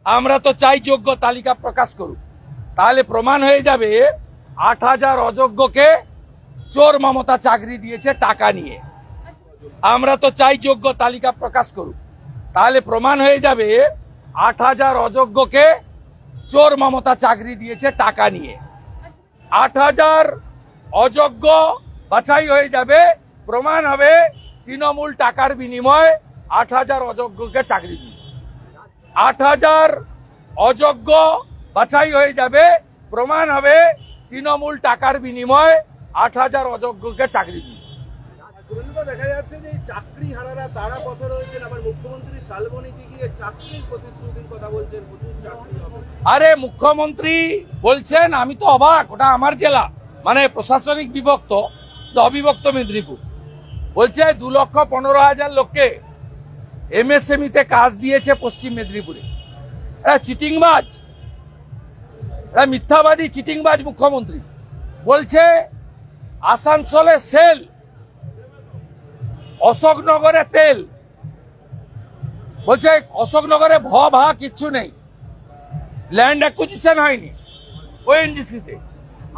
আমরা তো চাই যোগ্য তালিকা প্রকাশ করুক, তাহলে প্রমাণ হয়ে যাবে ৮,০০০ অযোগ্যকে চোর মমতা চাকরি দিয়েছে টাকা নিয়ে। আমরা তো চাই যোগ্য তালিকা প্রকাশ করুক, তাহলে প্রমাণ হয়ে যাবে ৮,০০০ অযোগ্যকে চোর মমতা চাকরি দিয়েছে টাকা নিয়ে। ৮,০০০ অযোগ্য বাছাই হয়ে যাবে, প্রমাণ হবে তৃণমূল টাকার বিনিময়ে ৮,০০০ অযোগ্যকে চাকরি দিয়েছে। ৮,০০০ অযোগ্য বাছাই হয়ে যাবে, প্রমাণ হবে তৃণমূল টাকার বিনিময়ে ৮,০০০ অযোগ্যকে চাকরি দিয়েছে। দেখা যাচ্ছে যে চাকরি হারারা তারা পথে রয়েছেন, আবার মুখ্যমন্ত্রী শালবনীকে গিয়ে চাকরির প্রতিশ্রুতির কথা বলছেন, প্রচুর চাকরি হবে। আরে মুখ্যমন্ত্রী বলছেন, আমি তো অবাক, ওটা আমার জেলা, মানে প্রশাসনিক বিভক্ত, অবিভক্ত মেদিনীপুর। বলছে 2,15,000 লোককে এমএসএমইতে কাজ দিয়েছে পশ্চিম মেদিনীপুরে। এরা চিটিংবাজ, এরা মিথ্যাবাদী চিটিংবাজ মুখ্যমন্ত্রী। বলছে আসানসোলে সেল, অশোকনগরে তেল। বলছে অশোকনগরে ভা কিচ্ছু নেই, ল্যান্ড অ্যাকুইজিশন হয়নি ওএনজিসিতে,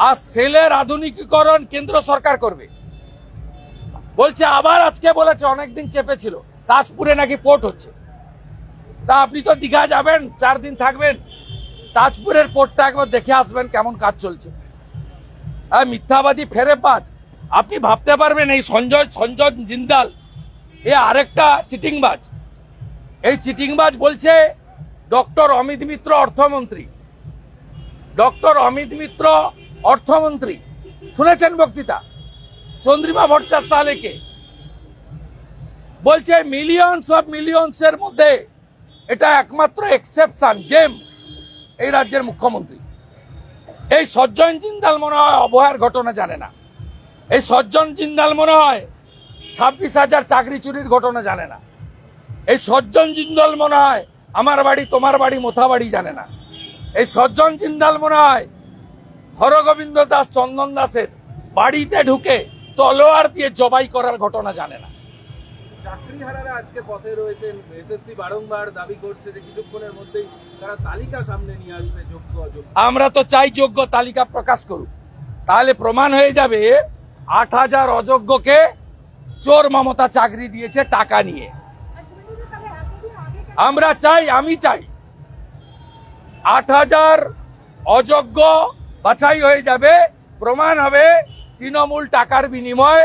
আর সেলের আধুনিকীকরণ কেন্দ্র সরকার করবে। বলছে আবার আজকে বলেছে, অনেকদিন চেপেছিল, তাজপুরে নাকি পোর্ট হচ্ছে। তা আপনি তো দীঘা যাবেন, 4 দিন থাকবেন, তাজপুরের পোর্টটা একবার দেখে আসবেন কেমন কাজ চলছে। মিথ্যাবাদী ফেরেবাজ। আপনি ভাবতে পারবেন এই সঞ্জয় জিন্দাল এ আরেকটা চিটিংবাজ। এই চিটিংবাজ বলছে ডক্টর অমিত মিত্র অর্থমন্ত্রী, ডক্টর অমিত মিত্র অর্থমন্ত্রী, শুনেছেন বক্তৃতা? চন্দ্রিমা ভট্টাচার্য তাহলে কে? বলছে মিলিয়নস অফ মিলিয়নসের মধ্যে এটা একমাত্র এক্সেপশন, জেম এই রাজ্যের মুখ্যমন্ত্রী। এই সজ্জন জিন্দাল মনে হয় অবহেলার ঘটনা জানে না। এই সজ্জন জিন্দাল মনে হয় 26,000 চাকরি চুরির ঘটনা জানে না। এই সজ্জন জিন্দাল মনে হয় আমার বাড়ি তোমার বাড়ি মোথা বাড়ি জানে না। এই সজ্জন জিন্দাল মনে হয় হরগোবিন্দ দাস চন্দন দাসের বাড়িতে ঢুকে তলোয়ার দিয়ে জবাই করার ঘটনা জানে না। চাকরি হারারা আজকে পথে রয়েছেন, এসএসসি বারংবার দাবি করছে যে কিছুক্ষণের মধ্যেই তারা তালিকা সামনে নিয়ে আসবে যোগ্য অযোগ্য। আমরা তো চাই যোগ্য তালিকা প্রকাশ করুক, তাহলে প্রমাণ হয়ে যাবে ৮,০০০ অযোগ্যকে চোর মমতা চাকরি দিয়েছে টাকা নিয়ে। আমরা চাই, আমি চাই ৮,০০০ অযোগ্য বাছাই হয়ে যাবে, প্রমাণ হবে তৃণমূল টাকার বিনিময়ে